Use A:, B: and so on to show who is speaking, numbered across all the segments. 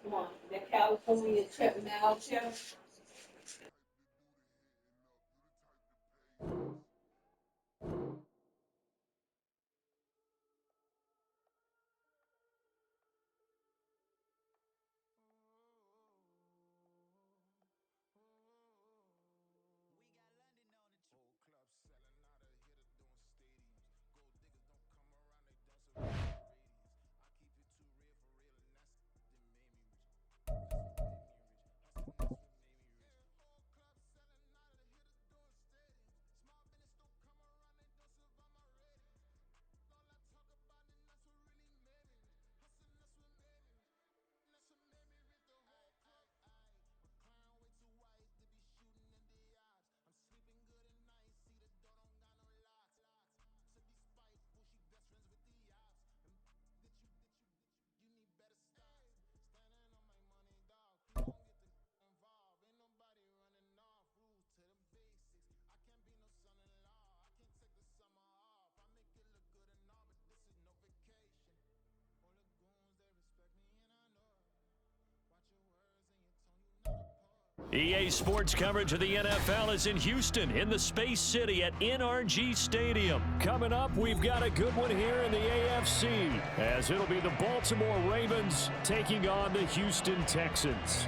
A: Come on, that California trip now, Chip.
B: EA Sports coverage of the NFL is in Houston, in the Space City at NRG Stadium. Coming up, we've got a good one here in the AFC, as it'll be the Baltimore Ravens taking on the Houston Texans.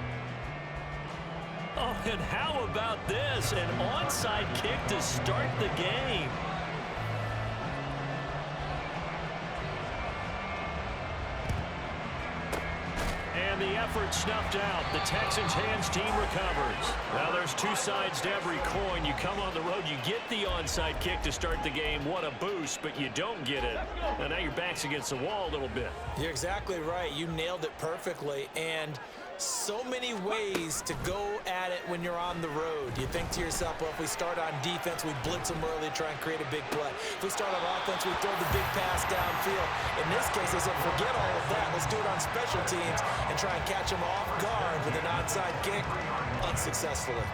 C: Oh, and how about this? An onside kick to start the game.
B: And the effort snuffed out. The Texans hands team recovers. Now there's two sides to every coin. You come on the road, you get the onside kick to start the game. What a boost, but you don't get it. And now your back's against the wall a little bit.
D: You're exactly right. You nailed it perfectly. And so many ways to go at it when you're on the road. You think to yourself, well, if we start on defense, we blitz them early, try and create a big play. If we start on offense, we throw the big pass downfield. In this case, they said, forget all of that. Let's do it on special teams and try and catch them off guard with an onside kick unsuccessfully.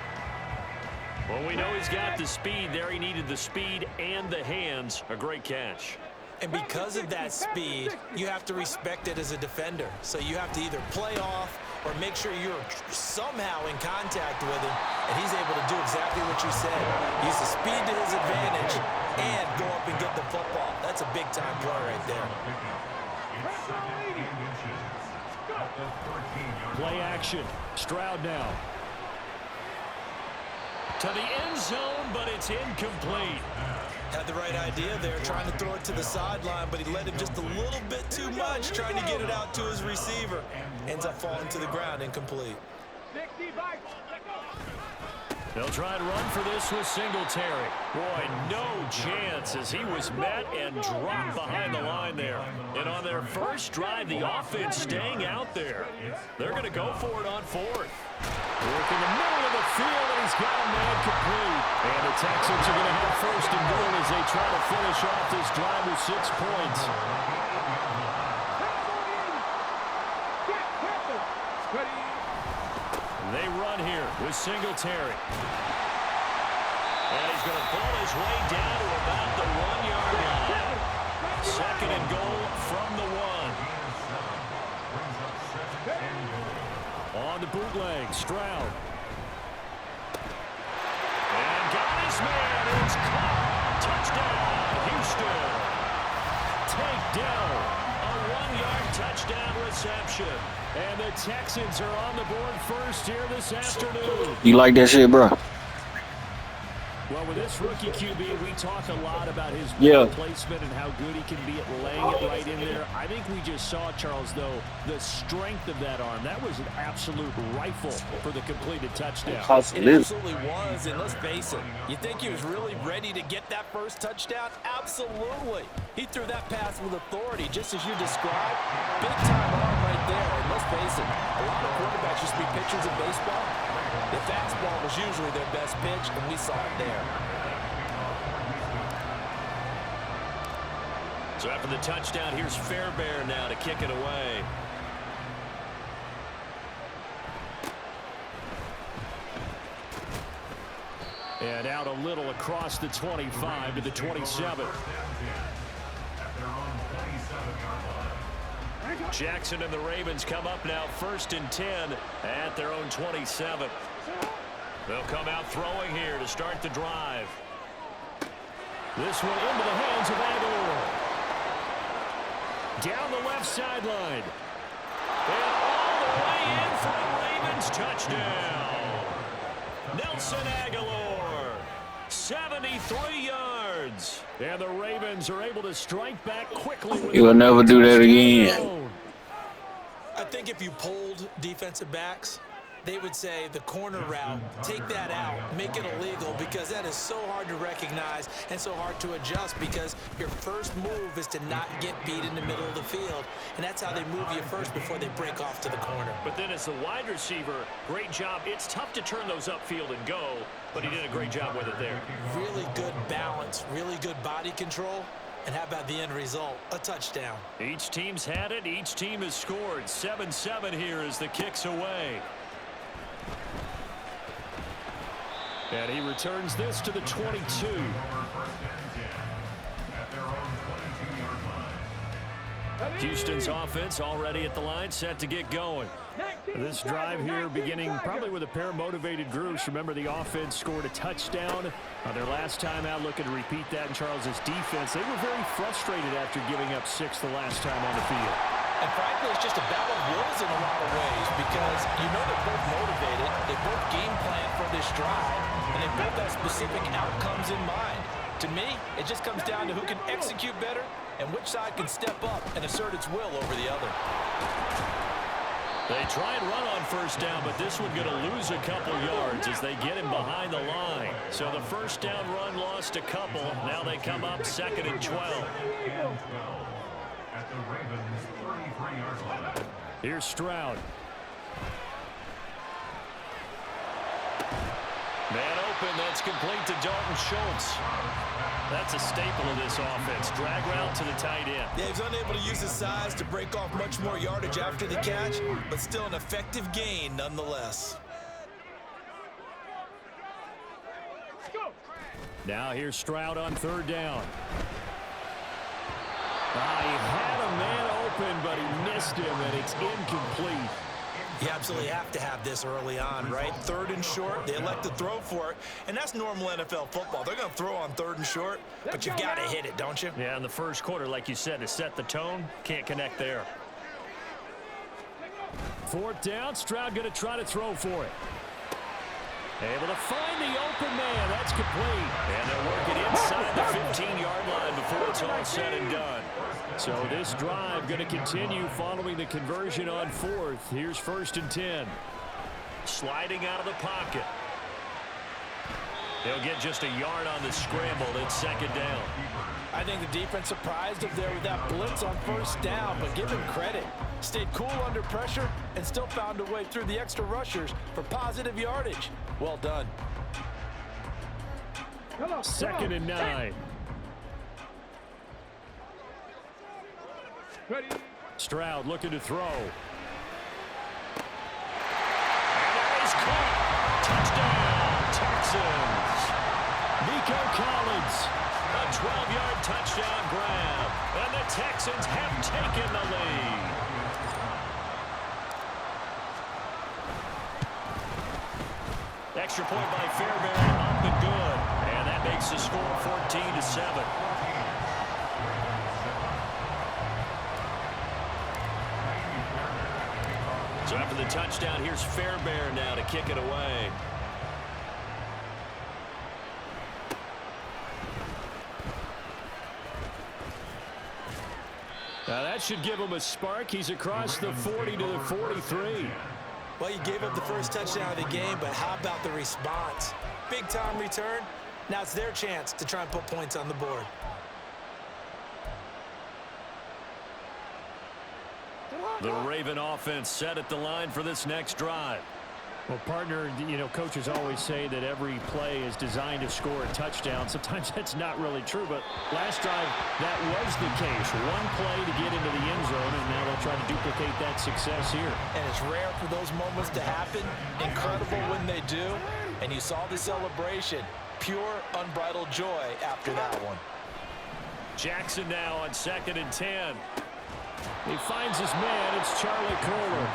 B: Well, we know he's got the speed there. He needed the speed and the hands. A great catch.
D: And because of that speed, you have to respect it as a defender. So you have to either play off or make sure you're somehow in contact with him, and he's able to do exactly what you said. Use the speed to his advantage and go up and get the football. That's a big-time play right there.
B: Play action. Stroud now. To the end zone, but it's incomplete.
D: Had the right idea there, trying to throw it to the sideline, but he let him just a little bit too much, trying to get it out to his receiver. Ends up falling to the ground, incomplete.
B: They'll try and run for this with Singletary. Boy, no chance as he was met and dropped behind the line there. And on their first drive, the offense staying out there. They're going to go for it on fourth. Work in the middle of the field, and he's got a man complete. And the Texans are going to have first and goal as they try to finish off this drive with 6 points.
E: Ready.
B: They run here with Singletary. And he's going to pull his way down to about the 1-yard line. Second and goal from the 1. On the bootleg, Stroud. And got his man. It's caught. Touchdown, Houston. Takedown. A 1-yard touchdown reception. And the Texans are on the board first here this afternoon.
E: You like that shit, bro?
B: Well, with this rookie QB, we talk a lot about his placement and how good he can be at laying it right in there. I think we just saw, Charles, though, the strength of that arm. That was an absolute rifle for the completed touchdown.
D: It absolutely was, and let's face it, you think he was really ready to get that first touchdown? Absolutely. He threw that pass with authority, just as you described. Big-time arm right there, and let's face it, a lot of quarterbacks used to be pitchers in baseball. The fastball was usually their best pitch, and we saw it there.
B: So after the touchdown, here's Fairbairn now to kick it away. And out a little across the 25 to the 27. Jackson and the Ravens come up now 1st and 10 at their own 27. They'll come out throwing here to start the drive. This one into the hands of Aguilar. Down the left sideline. And all the way in for the Ravens touchdown. Nelson Aguilar, 73 yards. And the Ravens are able to strike back quickly.
E: You'll never do that again.
D: I think if you polled defensive backs, they would say the corner route, take that out, make it illegal, because that is so hard to recognize and so hard to adjust, because your first move is to not get beat in the middle of the field, and that's how they move you first before they break off to the corner.
B: But then as the wide receiver, great job. It's tough to turn those upfield and go, but he did a great job with it there.
D: Really good balance, really good body control. And how about the end result? A touchdown.
B: Each team's had it. Each team has scored. 7-7 here as the kick's away. And he returns this to the 22. Houston's offense already at the line, set to get going. This drive here beginning probably with a pair of motivated groups. Remember, the offense scored a touchdown their last time out, looking to repeat that in Charles's defense. They were very frustrated after giving up 6 the last time on the field.
D: And frankly, it's just a battle of wills in a lot of ways, because you know they're both motivated, they both game plan for this drive, and they both have specific outcomes in mind. To me, it just comes down to who can execute better and which side can step up and assert its will over the other.
B: They try and run on first down, but this one going to lose a couple yards as they get him behind the line. So the first down run lost a couple. Now they come up 2nd and 12. Here's Stroud. Man open, that's complete to Dalton Schultz. That's a staple of this offense. Drag route to the tight end.
D: Yeah, he's unable to use his size to break off much more yardage after the catch, but still an effective gain nonetheless.
B: Now here's Stroud on 3rd down. He had a man open, but he missed him, and it's incomplete.
D: You absolutely have to have this early on, right? 3rd and short, they elect to throw for it, and that's normal NFL football. They're going to throw on 3rd and short, but you've got to hit it, don't you?
B: Yeah, in the first quarter, like you said, to set the tone, can't connect there. 4th down, Stroud going to try to throw for it. Able to find the open man. That's complete. And they'll work it inside the 15-yard line before it's all said and done. So this drive going to continue following the conversion on 4th. Here's 1st and 10. Sliding out of the pocket. They'll get just a yard on the scramble. It's 2nd down.
D: I think the defense surprised him there with that blitz on 1st down, but give him credit. Stayed cool under pressure and still found a way through the extra rushers for positive yardage. Well done.
B: 2nd and 9. Stroud looking to throw. And that is caught. Touchdown, Texans. Collins. A 12-yard touchdown grab. And the Texans have taken the lead. Extra point by Fairbairn, up and good. And that makes the score 14-7. So after the touchdown, here's Fairbairn now to kick it away. Now that should give him a spark. He's across the 40 to the 43.
D: Well, you gave up the first touchdown of the game, but how about the response? Big-time return. Now it's their chance to try and put points on the board.
B: The Raven offense set at the line for this next drive.
C: Well, partner, you know, coaches always say that every play is designed to score a touchdown. Sometimes that's not really true, but last drive, that was the case. One play to get into the end zone, and now they'll try to duplicate that success here.
D: And it's rare for those moments to happen. Incredible when they do. And you saw the celebration. Pure, unbridled joy after that one.
B: Jackson now on 2nd and 10. He finds his man. It's Charlie Kohler.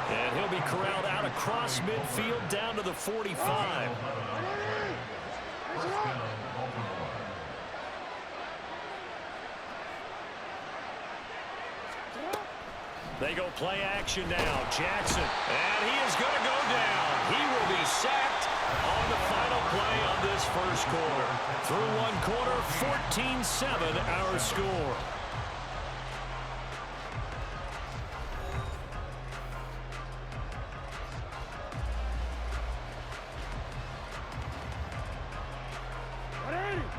B: And he'll be corralled out across midfield down to the 45. They go play action now. Jackson. And he is going to go down. He will be sacked on the final play of this first quarter. Through one quarter, 14-7 our score.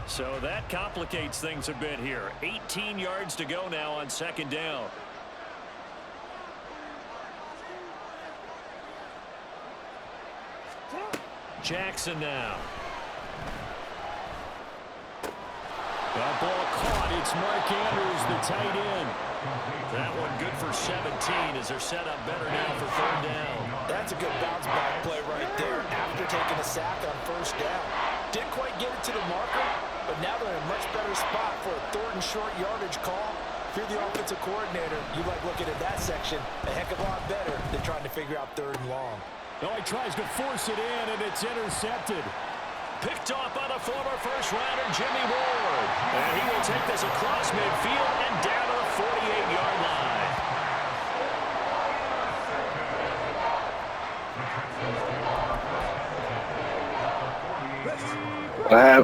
B: So that complicates things a bit here. 18 yards to go now on 2nd down. Jackson now. That ball caught. It's Mark Andrews, the tight end. That one good for 17 as they're set up better now for 3rd down.
D: That's a good bounce back play right there after taking a sack on 1st down. Didn't quite get it to the marker, but now they're in a much better spot for a 3rd and short yardage call. If you're the offensive coordinator, you like looking at that section a heck of a lot better than trying to figure out 3rd and long.
B: Oh, he tries to force it in, and it's intercepted. Picked off by the former first-rounder, Jimmy Ward. And he will take this across midfield and down to the 48-yard line.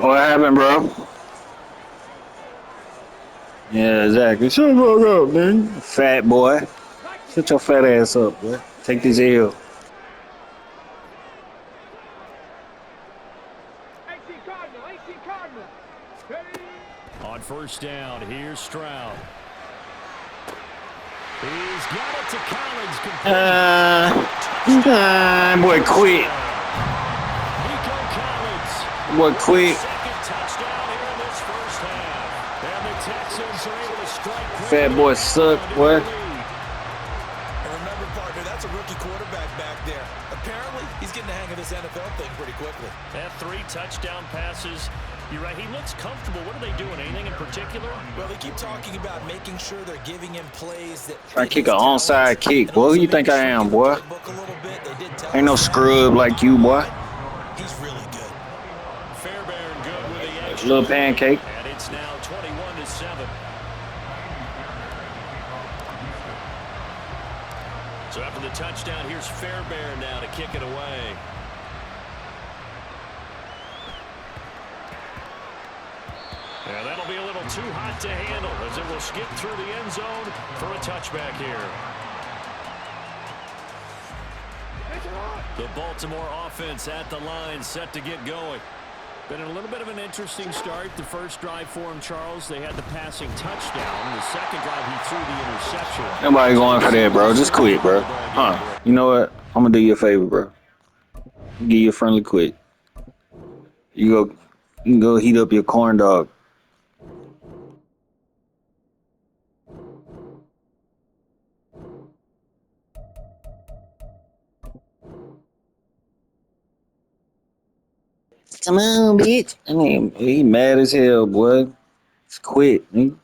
E: What happened, bro? Yeah, exactly. Shut the fuck up, man. Fat boy. Shut your fat ass up, boy. Take this L.
B: On 1st down, here's Stroud. He's got it to Collins.
E: Boy, quit.
B: Nico Collins.
E: Boy, quit.
B: Second touchdown here in this first half. And the Texans are able to strike.
E: Fat boy suck, boy.
D: And remember, partner, that's a rookie quarterback back there. Apparently, he's getting the hang of this NFL thing pretty quickly.
B: Had 3 touchdown passes. You're right. He looks comfortable. What are they doing? Anything in particular?
D: Well, they keep talking about making sure they're giving him plays that
E: Try to kick an onside kick, boy. Who you think I am, boy? Ain't no scrub like you, boy.
D: He's really good.
B: Fairbairn good with the edge.
E: Little pancake.
B: And it's now 21-7. So after the touchdown, here's Fairbairn now to kick it away. Yeah, that'll be a little too hot to handle as it will skip through the end zone for a touchback here. The Baltimore offense at the line, set to get going. Been a little bit of an interesting start. The first drive for him, Charles, they had the passing touchdown. The second drive, he threw the interception.
E: Nobody going for that, bro. Just quit, bro. You know what? I'm going to do you a favor, bro. Give you a friendly quit. You can go heat up your corn dog. Come on, bitch. I mean, he mad as hell, boy. Just quit, nigga.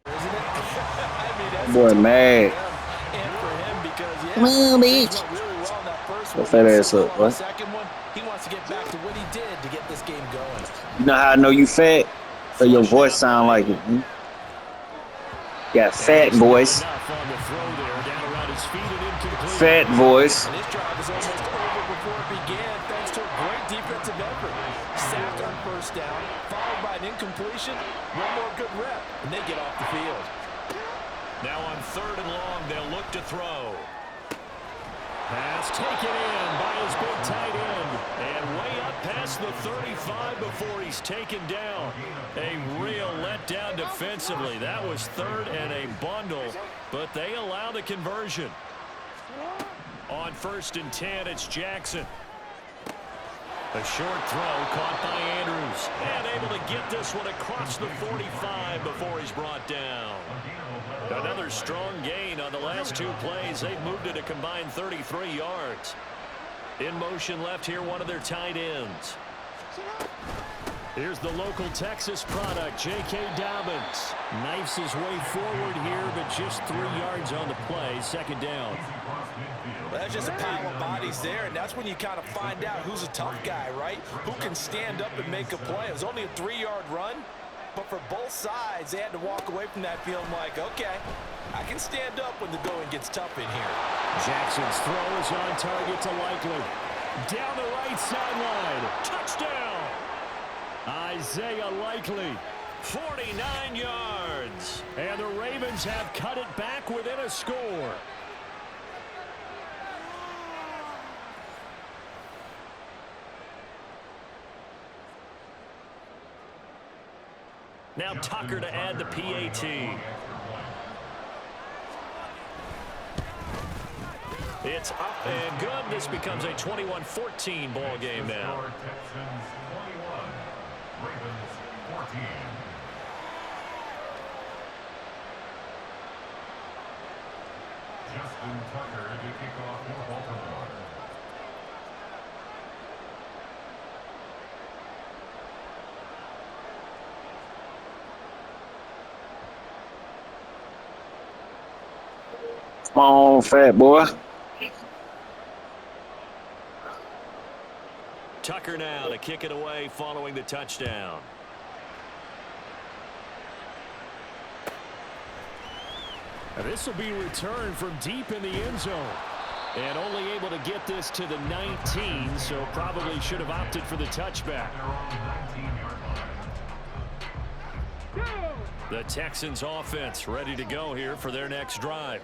D: Isn't it? I mean, that's
E: Boy,
D: a tough one
E: mad.
D: for them and for him because,
E: Come on,
D: things
E: bitch.
D: went really well in that first
E: Go
D: one.
E: fat
D: Went
E: ass
D: so well
E: up,
D: on
E: boy.
D: the second one. He wants to get back to what he did to get this game going.
E: You know how I know you fat? So your
B: Flush
E: voice
B: out
E: sound
B: right.
E: like it. Nigga. Got
B: And
E: fat
B: just not
E: voice.
B: enough on the throw there. Down around his feet and incomplete.
E: Fat voice.
D: And this drive is almost over before it began thanks to a great defensive effort. Sack on first down, followed by an incompletion. One more good rep, and they get off the field.
B: Now on 3rd and long, they'll look to throw. Pass taken in by his big tight end. And way up past the 35 before he's taken down. A real letdown defensively. That was 3rd and a bundle, but they allow the conversion. On 1st and 10, it's Jackson. A short throw caught by Andrews. And able to get this one across the 45 before he's brought down. Another strong gain on the last 2 plays. They've moved it a combined 33 yards. In motion left here, one of their tight ends. Here's the local Texas product, J.K. Dobbins. Knifes his way forward here, but just 3 yards on the play. 2nd down.
D: Well, that's just a pile of bodies there, and that's when you kind of find out who's a tough guy, right? Who can stand up and make a play. It was only a 3-yard run, but for both sides, they had to walk away from that feeling like, okay, I can stand up when the going gets tough in here.
B: Jackson's throw is on target to Likely. Down the right sideline. Touchdown! Isaiah Likely. 49 yards. And the Ravens have cut it back within a score. Now Tucker to add the PAT. It's up and good. This becomes a 21-14 ball game now.
F: Justin Tucker to kick off for Baltimore.
E: Come on, fat boy.
B: Tucker now to kick it away following the touchdown. This will be returned from deep in the end zone. And only able to get this to the 19, so probably should have opted for the touchback. The Texans offense ready to go here for their next drive.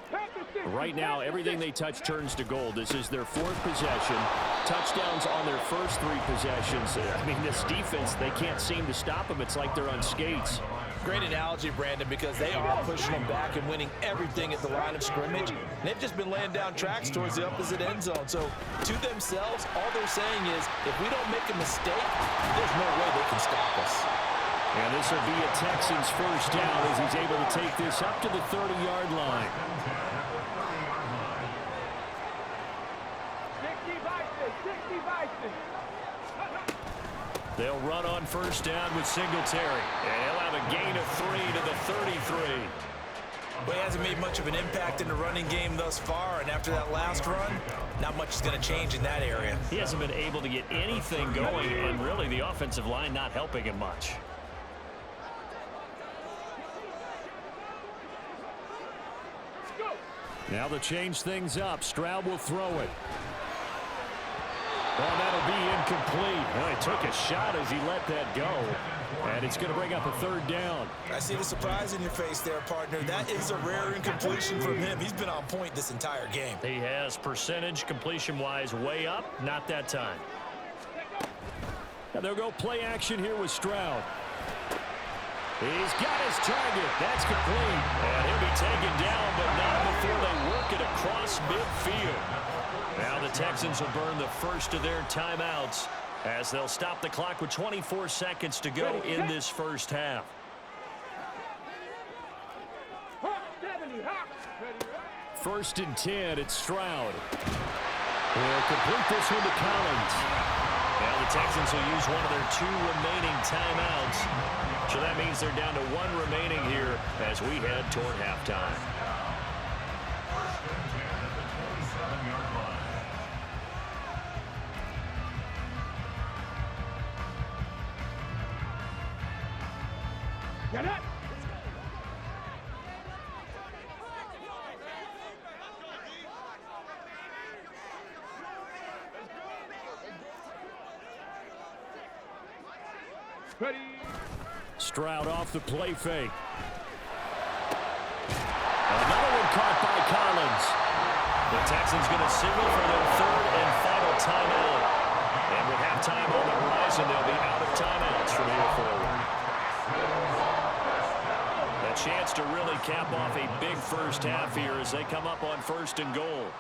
B: Right now, everything they touch turns to gold. This is their 4th possession. Touchdowns on their first 3 possessions. I mean, this defense, they can't seem to stop them. It's like they're on skates.
D: Great analogy, Brandon, because they are pushing them back and winning everything at the line of scrimmage. And they've just been laying down tracks towards the opposite end zone. So to themselves, all they're saying is, if we don't make a mistake, there's no way they can stop us.
B: And this will be a Texans first down as he's able to take this up to the 30-yard line. They'll run on first down with Singletary. And he'll have a gain of 3 to the 33.
D: But he hasn't made much of an impact in the running game thus far, and after that last run, not much is going to change in that area.
B: He hasn't been able to get anything going, and really the offensive line not helping him much. Now to change things up, Stroud will throw it. Well, that'll be incomplete. Well, he took a shot as he let that go. And it's going to bring up a 3rd down.
D: I see the surprise in your face there, partner. That is a rare incompletion from him. He's been on point this entire game.
B: He has percentage completion-wise way up. Not that time. Now they'll go play action here with Stroud. He's got his target. That's complete. And he'll be taken down, but not before they work it across midfield. Now the Texans will burn the first of their timeouts as they'll stop the clock with 24 seconds to go in this first half. First and 10, it's Stroud. He'll complete this one to Collins. Now the Texans will use one of their 2 remaining timeouts. So that means they're down to 1 remaining here as we head toward halftime.
F: First and 10 at the 27-yard line.
C: Stroud off the play fake. Another one caught by Collins.
B: The Texans going to signal for their 3rd and final timeout. And with halftime on the horizon, they'll be out of timeouts from here forward. A chance to really cap off a big first half here as they come up on 1st and goal.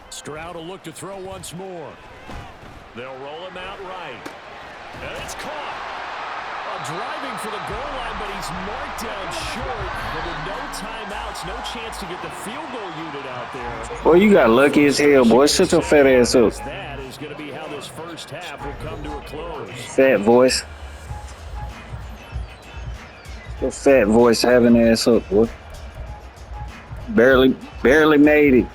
C: Stroud will look to throw once more.
B: They'll roll him out right. And it's caught.
C: Driving for the goal line, but he's marked down short. But with no timeouts, no chance to get the field goal unit out there.
E: Boy, you got lucky as hell, boy. Shut your fat ass up.
C: That is going to be how this first half will come to a close.
E: Fat voice. Your fat voice having ass up, boy. Barely made it.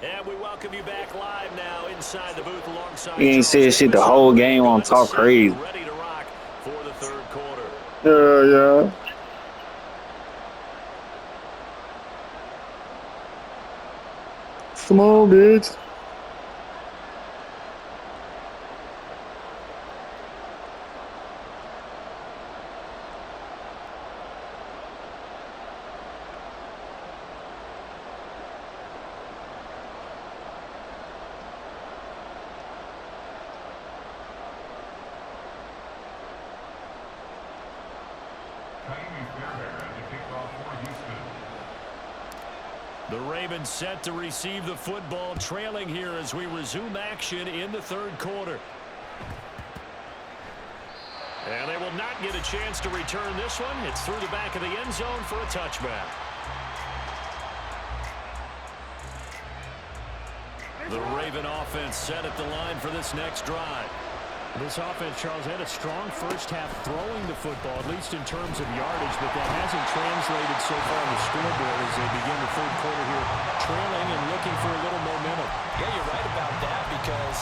B: And we welcome you back live now inside the booth alongside.
E: He ain't said shit the whole game on talk crazy.
B: Ready to rock for the 3rd quarter.
E: Yeah. Come on, bitch.
B: The Ravens set to receive the football, trailing here as we resume action in the 3rd quarter. And they will not get a chance to return this one. It's through the back of the end zone for a touchback. The Raven offense set at the line for this next drive.
C: This offense, Charles, had a strong first half throwing the football, at least in terms of yardage, but that hasn't translated so far on the scoreboard as they begin the 3rd quarter here, trailing and looking for a little momentum.
D: Yeah, you're right about that because,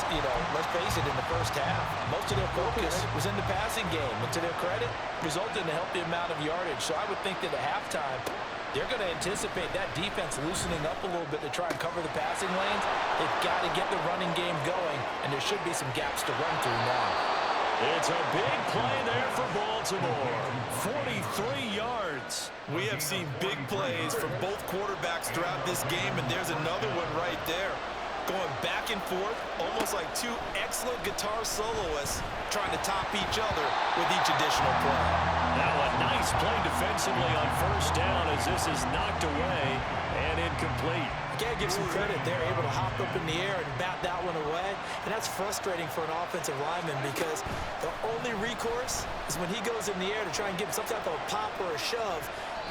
D: let's face it, in the first half, most of their focus was in the passing game. And to their credit, resulted in a healthy amount of yardage. So I would think that at halftime, they're going to anticipate that defense loosening up a little bit to try and cover the passing lanes. They've got to get the running game going, and there should be some gaps to run through now.
B: It's a big play there for Baltimore. 43 yards.
G: We have seen big plays from both quarterbacks throughout this game, and there's another one right there. Going back and forth, almost like 2 excellent guitar soloists trying to top each other with each additional play.
B: Now a nice play defensively on 1st down as this is knocked away and incomplete.
D: You got to give some credit. They're able to hop up in the air and bat that one away. And that's frustrating for an offensive lineman because the only recourse is when he goes in the air to try and give some type of a pop or a shove.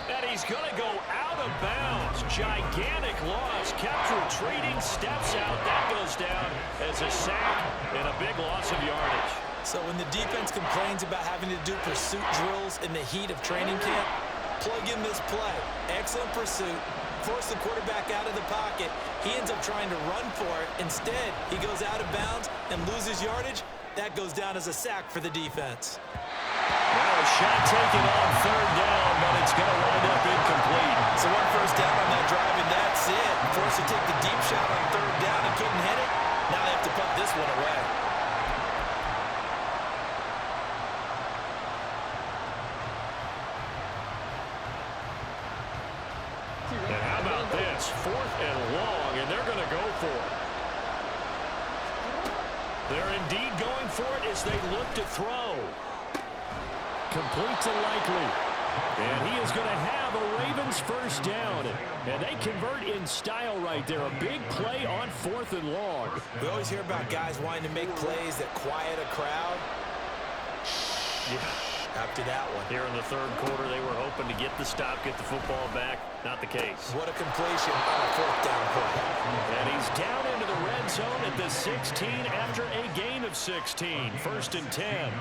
B: And he's going to go out of bounds. Gigantic loss. Kept retreating, steps out. That goes down as a sack and a big loss of yardage.
D: So when the defense complains about having to do pursuit drills in the heat of training camp, plug in this play. Excellent pursuit. Force the quarterback out of the pocket. He ends up trying to run for it. Instead, he goes out of bounds and loses yardage. That goes down as a sack for the defense.
B: Now a shot taken on 3rd down, but it's going to wind up incomplete.
D: So 1 first down on that drive, and that's it. Forced to take the deep shot on 3rd down and couldn't hit it. Now they have to put this one away.
B: And how about this? 4th and long, and they're going to go for it. They're indeed going for it as they look to throw.
C: Complete to Likely. And he is going to have a Ravens first down. And they convert in style right there. A big play on 4th and long.
D: We always hear about guys wanting to make plays that quiet a crowd.
C: Yeah.
D: After that one.
C: Here in the third quarter, they were hoping to get the stop, get the football back. Not the case.
D: What a completion on a 4th down play.
C: And he's down into the red zone at the 16 after a gain of 16. 1st and 10.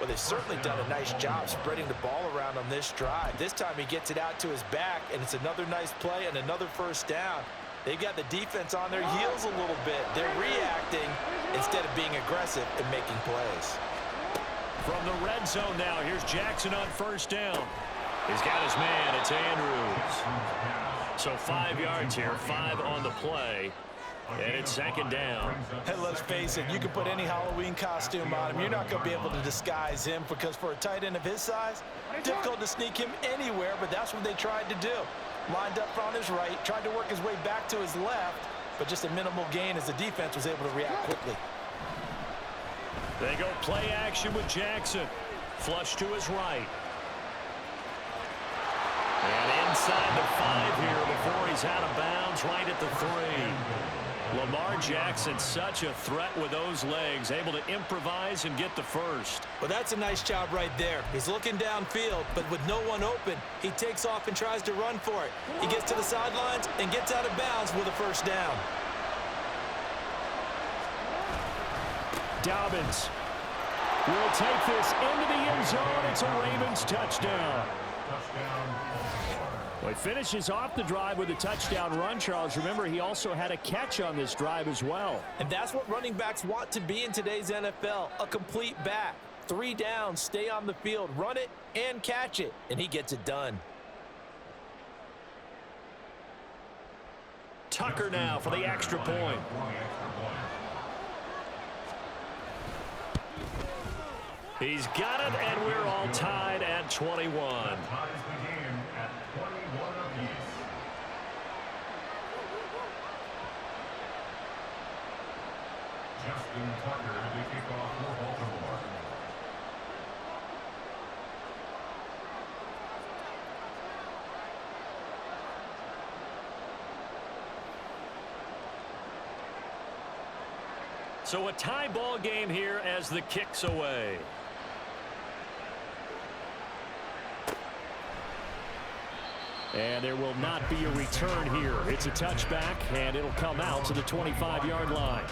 D: Well, they've certainly done a nice job spreading the ball around on this drive. This time he gets it out to his back, and it's another nice play and another first down. They've got the defense on their heels a little bit. They're reacting instead of being aggressive and making plays.
C: From the red zone now, here's Jackson on first down. He's got his man. It's Andrews. So 5 yards here, 5 on the play. And it's 2nd down.
D: Hey, let's face it, you can put any Halloween costume on him. You're not going to be able to disguise him because for a tight end of his size, difficult to sneak him anywhere, but that's what they tried to do. Lined up on his right, tried to work his way back to his left, but just a minimal gain as the defense was able to react quickly.
C: They go play action with Jackson. Flush to his right. And inside the 5 here before he's out of bounds right at the 3. Lamar Jackson, such a threat with those legs, able to improvise and get the first.
D: Well, that's a nice job right there. He's looking downfield, but with no one open, he takes off and tries to run for it. He gets to the sidelines and gets out of bounds with a first down.
C: Dobbins will take this into the end zone. It's a Ravens touchdown. Well, he finishes off the drive with a touchdown run, Charles. Remember, he also had a catch on this drive as well.
D: And that's what running backs want to be in today's NFL, a complete back. 3 downs, stay on the field, run it, and catch it. And he gets it done.
C: Tucker now for the extra point. He's got it, and we're all tied at 21.
F: Ties the game at 21 apiece. Justin Tucker to kick off for Baltimore.
C: So a tie ball game here as the kick's away. And there will not be a return here. It's a touchback, and it'll come out to the 25-yard line.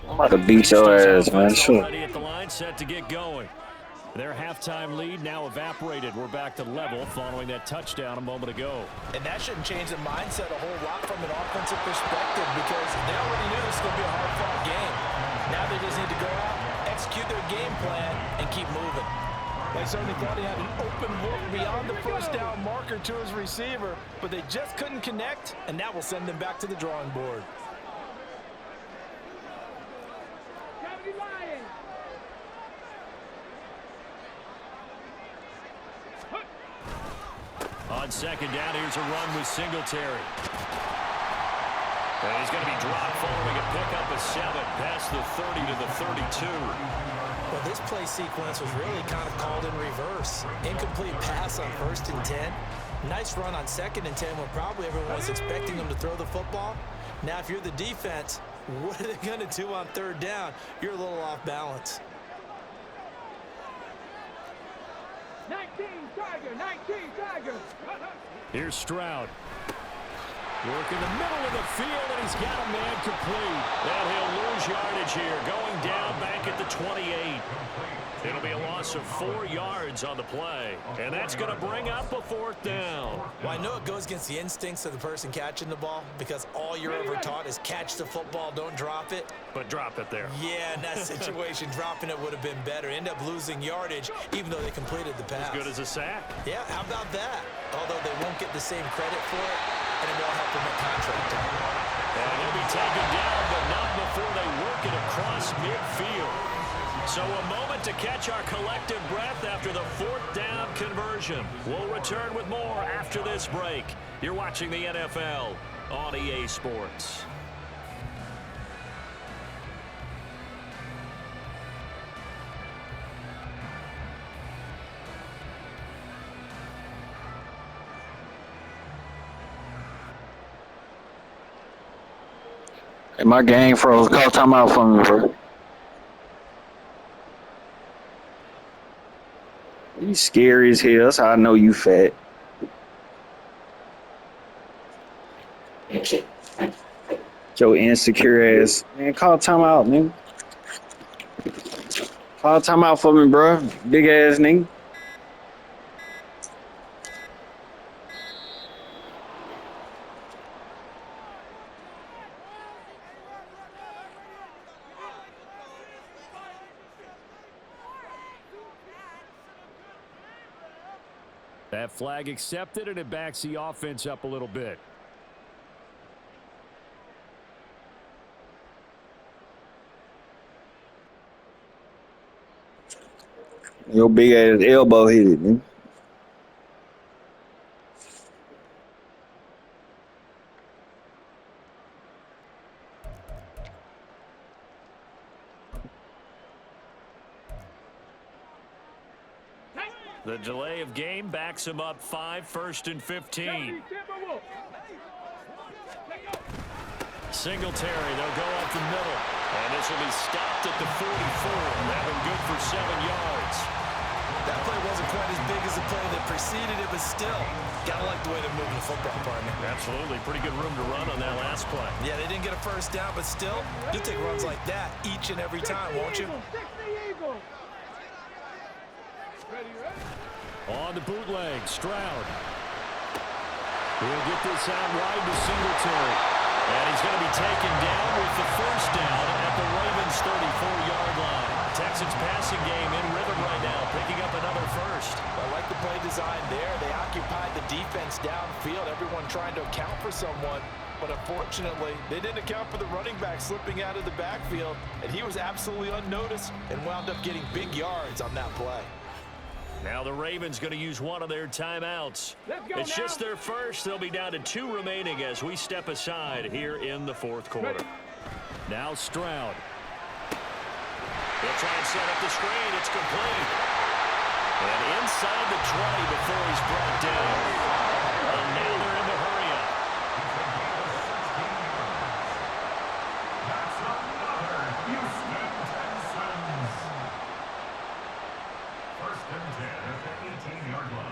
E: I'm about to beat your ass, man. Sure.
C: Already at the line, set to get going. Their halftime lead now evaporated. We're back to level following that touchdown a moment ago.
D: And that shouldn't change the mindset a whole lot from an offensive perspective because they already knew this was going to be a hard-fought game. Now they just need to go out, execute their game plan, and keep moving. They certainly thought he had an open look beyond the first down marker to his receiver, but they just couldn't connect, and that will send them back to the drawing board.
C: On second down, here's a run with Singletary. And he's going to be dropped following a pickup of 7 past the 30 to the 32.
D: Well, this play sequence was really kind of called in reverse. Incomplete pass on 1st and 10. Nice run on 2nd and 10 when probably everyone was expecting them to throw the football. Now, if you're the defense, what are they going to do on 3rd down? You're a little off balance.
A: 19 Tigers.
C: Here's Stroud. Work in the middle of the field, and he's got a man complete. And he'll lose yardage here, going down back at the 28. It'll be a loss of 4 yards on the play. And that's going to bring up a 4th down.
D: Well, I know it goes against the instincts of the person catching the ball because all you're ever taught is catch the football, don't drop it.
C: But drop it there.
D: Yeah, in that situation, dropping it would have been better. End up losing yardage, even though they completed the pass.
C: As good as a sack.
D: Yeah, how about that? Although they won't get the same credit for it, and it won't help them at contract time.
C: And he'll be taken down, but not before they work it across midfield. So a moment to catch our collective breath after the 4th down conversion. We'll return with more after this break. You're watching the NFL on EA Sports.
E: Hey, my gang froze. Call timeout for me, bro. You scary as hell. That's how I know you fat. Your insecure ass. Man, call timeout, nigga. Call timeout for me, bro. Big ass nigga.
C: That flag accepted, and it backs the offense up a little bit.
E: Your big ass elbow hit it, nigga.
B: The delay of game backs him up 5, 1st and 15. Singletary, they'll go up the middle. And this will be stopped at the 44. Having good for 7 yards.
G: That play wasn't quite as big as the play that preceded it, but still, gotta like the way they're moving the football, partner.
B: Absolutely. Pretty good room to run on that last play.
G: Yeah, they didn't get a first down, but still, you'll take runs like that each and every time, won't you?
C: On the bootleg, Stroud. He'll get this out wide to Singletary.
B: And he's going to be taken down with the first down at the Ravens' 34-yard line. Texans passing game in rhythm right now, picking up another first.
G: I like the play design there. They occupied the defense downfield, everyone trying to account for someone. But unfortunately, they didn't account for the running back slipping out of the backfield, and he was absolutely unnoticed and wound up getting big yards on that play.
B: Now the Ravens going to use one of their timeouts. It's just their first. They'll be down to 2 remaining as we step aside here in the 4th quarter.
C: Now Stroud.
B: They'll try and set up the screen. It's complete. And inside the 20 before he's brought down. And now they're in the hurry up.
F: That's another Houston Texans. 1st and 10 at the 18-yard line.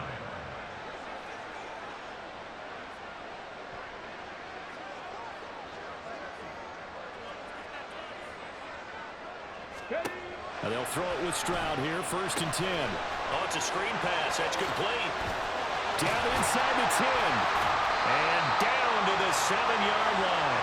C: And they'll throw it with Stroud here, 1st and 10.
B: Oh, it's a screen pass. That's complete.
C: Down inside the 10.
B: And down to the 7-yard line.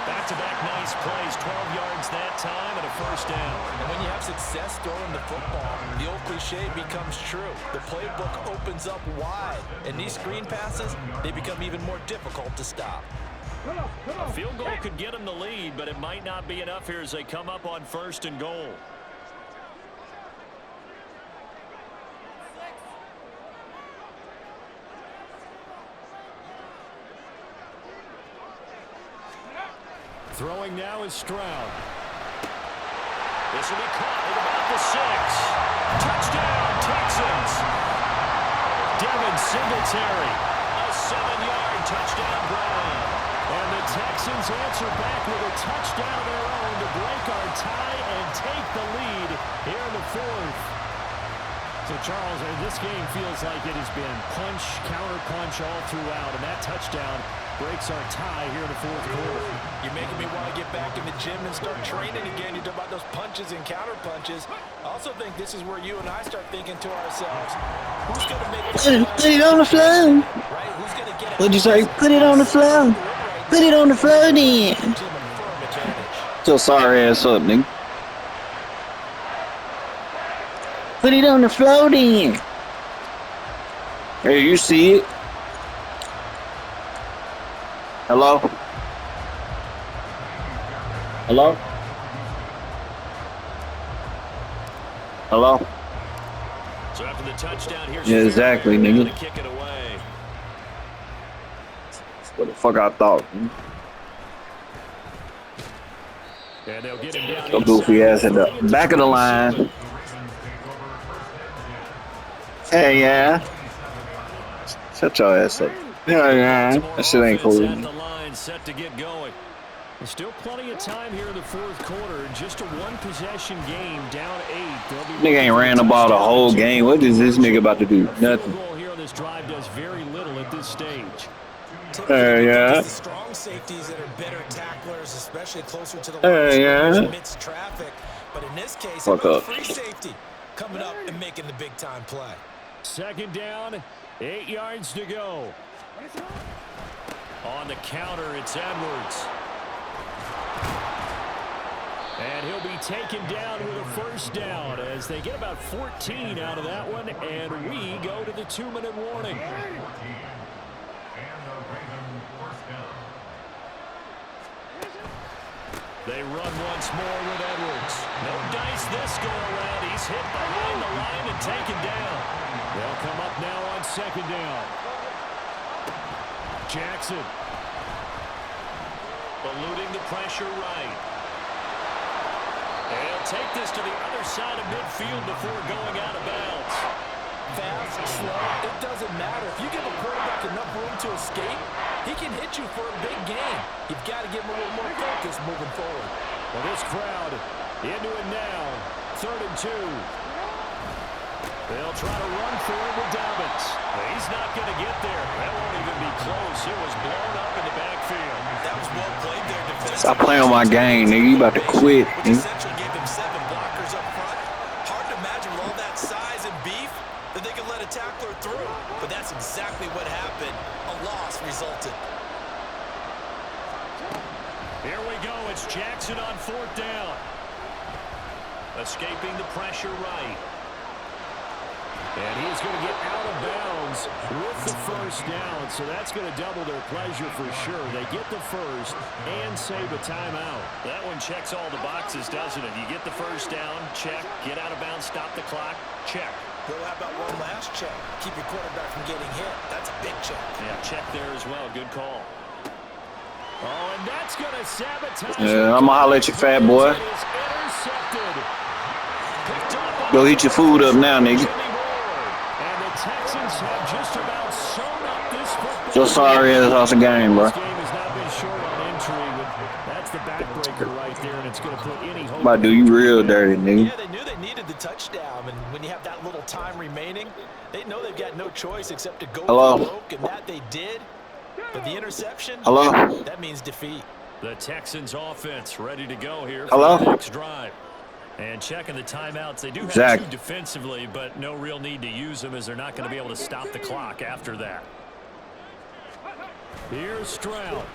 B: Back-to-back nice plays, 12 yards that time and a first down.
G: And when you have success throwing the football, the old cliche becomes true. The playbook opens up wide, and these screen passes, they become even more difficult to stop.
B: A field goal could get them the lead, but it might not be enough here as they come up on 1st and goal.
C: Throwing now is Stroud.
B: This will be caught at about the 6. Touchdown, Texans. Devin Singletary. A 7-yard touchdown grab.
C: And the Texans answer back with a touchdown of their own to break our tie and take the lead here in the 4th. So, Charles, this game feels like it has been punch, counter-punch all throughout, and that touchdown breaks our tie here in the 4th quarter.
G: You're making me want to get back in the gym and start training again. You talk about those punches and counter-punches. I also think this is where you and I start thinking to ourselves, who's going to make the
E: Put it on the floor.
G: right? Who's going to get it?
E: What'd you say? Put it on the floor. Put it on the floor then.
G: Team a firm advantage.
E: Your sorry ass up, nigga. Put it on the floor then. Hey, you see it? Hello? Hello? Hello?
B: So after the touchdown, here's
E: Yeah, exactly, nigga.
B: Gonna kick it away.
E: What the fuck I thought?
B: And they'll get him down.
E: Your goofy ass at the back of the line. Hey, yeah. Shut your ass up. Yeah, yeah. That shit ain't cool.
B: At the line, set to get going.
C: Still plenty of time here in the fourth quarter. Just a one-possession game, down 8.
E: Nigga ain't ran the ball the whole game. What is this nigga about to do?
C: Field
E: Nothing.
C: goal here on this drive does very little at this stage.
E: Yeah.
D: The strong safeties that are better tacklers, especially closer to the
E: Yeah.
D: amidst traffic. But in this case,
E: Fuck up.
D: free safety coming up and making the big-time play.
C: Second down, 8 yards to go. On the counter, it's Edwards. And he'll be taken down with a first down as they get about 14 out of that one, and we go to the 2-minute warning. They run once more with Edwards. No dice this go-around. He's hit behind the line and taken down. They'll come up now on second down. Jackson. Eluding the pressure right. And he'll take this to the other side of midfield before going out of bounds.
D: Fast, slow, it doesn't matter. If you give a quarterback enough room to escape, he can hit you for a big game. You've got to give him a little more focus moving forward.
C: Well, this crowd into it now. 3rd and 2. They'll try to run for it with Dobbins. He's not going to get there. That won't even be close. It was blown up in the backfield.
D: That was well played there defensively.
E: Stop playing on my game, nigga. You about to quit,
D: Which
E: nigga.
D: essentially gave them 7 blockers up front. Hard to imagine with all that size and beef that they could let a tackler through. But that's exactly what happened. A loss resulted.
C: Here we go. It's Jackson on 4th down. Escaping the pressure right. And he's going to get out of bounds with the first down. So that's going to double their pleasure for sure. They get the first and save a timeout.
B: That one checks all the boxes, doesn't it? You get the first down, check. Get out of bounds, stop the clock, check.
D: Well, how about one last check? Keep your quarterback from getting hit. That's a big check.
B: Yeah, check there as well. Good call.
C: Oh, and that's going to sabotage.
E: Yeah, I'm gonna holler at you, fat boy. Go eat your food up now, nigga.
C: And the Texans have just about sewn up this football.
E: So sorry ass off the game, bro.
C: This game has not been short on entry, but that's the backbreaker right there, and it's going to put any hope.
E: About to do you real dirty, nigga.
D: Yeah, they knew they needed the touchdown, and when you have that little time remaining, they know they've got no choice except to go
E: Hello?
D: for the broke, and that they did. But the interception,
E: Hello?
D: that means defeat.
B: The Texans offense ready to go here for
E: Hello?
B: the next drive. And checking the timeouts. They do have
E: Zach.
B: 2 defensively, but no real need to use them as they're not going to be able to stop the clock after that.
C: Here's Stroud.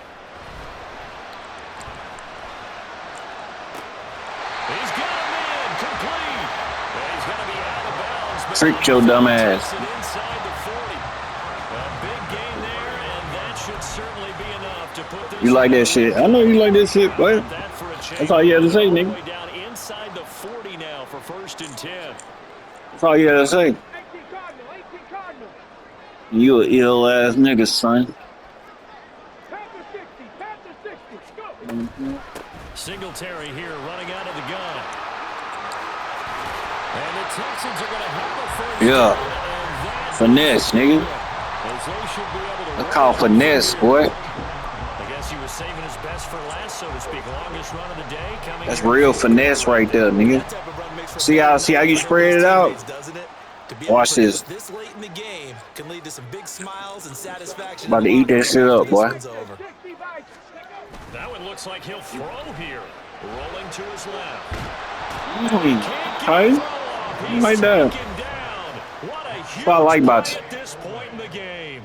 B: He's got him in, complete. And he's going to be out of bounds. But
E: Trick your dumb ass.
B: inside the 40. A big gain there, and that should certainly be enough to put this.
E: You like that shit? I know you like that shit, boy.
B: That for a change.
E: That's all you had to say,
B: All the
E: nigga.
B: way down inside the 40 now for 1st and 10.
E: That's all you had to say. You a ill ass nigga, son.
B: Singletary here running out of the gun. And the Texans are going to have a first
E: Yeah.
B: down, and that
E: Finesse, nigga.
B: as they should be able to
E: That's called finesse, boy.
B: I guess he was saving his best for last, so to speak. Longest run of the day coming.
E: That's real finesse right there, nigga. See how you spread it out? Watch this.
D: This late in the game can lead to some big smiles and satisfaction.
E: About to eat that shit up, boy.
B: That one looks like he'll throw here. Rolling to his left.
E: Hey, like that.
B: What a huge
E: What I like about
B: play
E: you.
B: at this point in the game.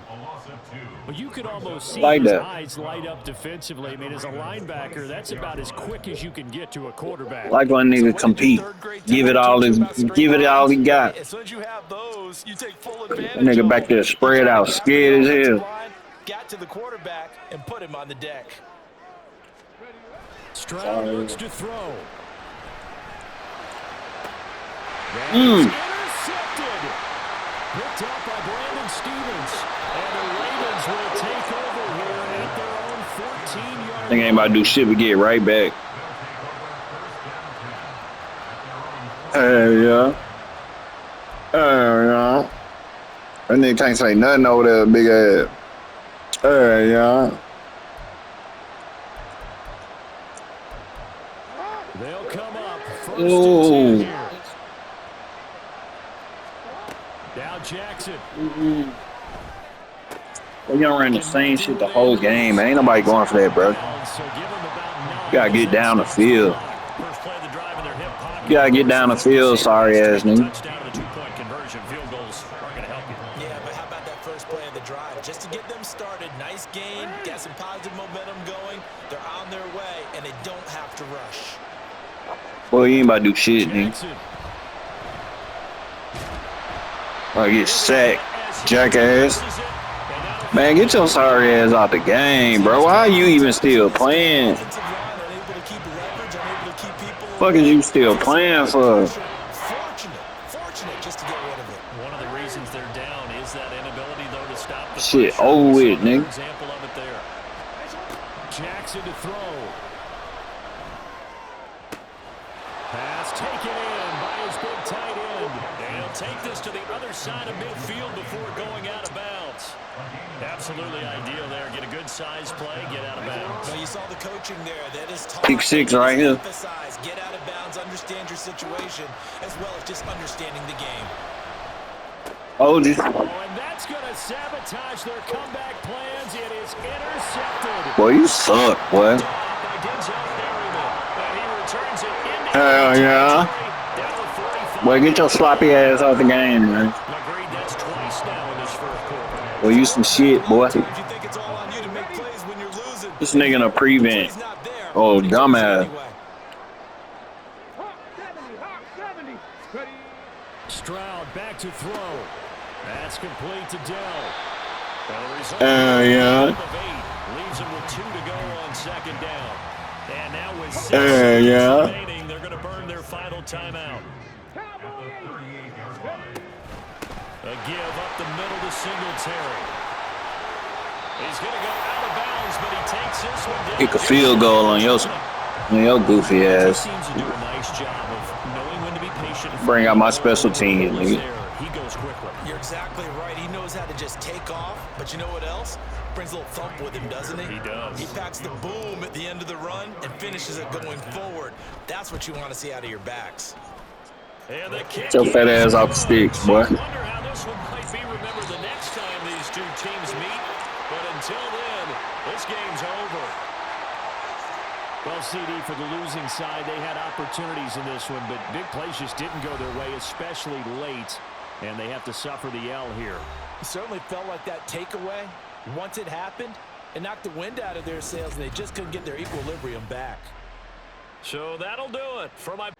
C: Well, you could almost see
E: Like
C: his
E: that.
C: eyes light up defensively. I mean, as a linebacker, that's about as quick as you can get to a quarterback.
E: Like one nigga compete. Give it all he got.
D: As soon as you have those, you take full advantage.
E: That nigga back there spread out, scared as hell.
D: Got to the quarterback and put him on the deck.
C: Stroud looks to throw.
E: Mm.
C: Intercepted. Picked up by Brandon Stevens. And the Ravens will take over here at their own 14-yard
E: Nigga ain't about to do shit but get right back. Hey, yeah. Hey, yeah. That nigga can't say nothing over there, big ass. Hey, yeah.
C: They'll come up first and 10
E: Ooh.
C: here. Now Jackson.
E: Well, you don't run the same shit the whole game. Ain't nobody going for that, bro. You gotta get down the field. You gotta get down the field, sorry ass nigga.
B: Field goals aren't going to help you.
D: Yeah, but how about that first play of the drive? Just to get them started, nice game, got some positive momentum going. They're on their way, and they don't have to rush.
E: Boy, you ain't about to do shit, nigga. I get sacked, jackass. Man, get your sorry ass out the game, bro. Why are you even still playing? Fuck is you still playing for?
D: Fortunate just to get rid of it.
B: One of the reasons they're down is that inability, though, to stop the
E: Shit
B: pressure.
E: over with, nigga.
B: Example of it there.
C: Jackson to throw. Pass taken in by his big tight end.
B: And he'll take this to the other side of midfield before going out of bounds. Absolutely ideal there. Get a good size play, get out of bounds.
D: Well, you saw the coaching there. That is tough.
E: Pick 6 right here.
D: Emphasize, get out of bounds, understand your situation, as well as just understanding the game.
C: Oh, and that's going to sabotage their comeback plans. It is intercepted.
E: Boy, you suck, boy. Hell yeah. Boy, get your sloppy ass out the game, man.
B: Agreed, that's twice now in this fourth quarter.
E: Boy, you some shit, boy.
G: If you think it's all on you to make plays when you're losing,
E: This nigga in a prevent.
G: he's not there.
E: Oh,
G: But he does it
E: dumbass.
G: anyway.
C: Stroud back to throw. That's complete to Dell.
E: Yeah.
B: Leaves him with 2 to go on second down. And now with 6
E: yeah.
B: remaining, they're going to burn their final timeout. A give up the middle to Singletary. He's going to go out of bounds, but he takes this one down.
E: Kick a field goal on your goofy ass.
B: Seems to do a nice job of knowing when to be patient.
E: Bring out my special team, nigga.
B: He goes quickly.
D: You're exactly right. He knows how to just take off, but you know what else? Brings a little thump with him, doesn't he?
B: He does.
D: He packs the boom at the end of the run and finishes it going forward. That's what you want to see out of your backs.
B: And the kick
E: Get your fat ass off the sticks, boy.
B: I wonder how this one might be remembered the next time these two teams meet. But until then, this game's over.
C: Well, CD, for the losing side, they had opportunities in this one, but big plays just didn't go their way, especially late, and they have to suffer the L here.
D: It certainly felt like that takeaway, once it happened, it knocked the wind out of their sails, and they just couldn't get their equilibrium back.
B: So that'll do it for my...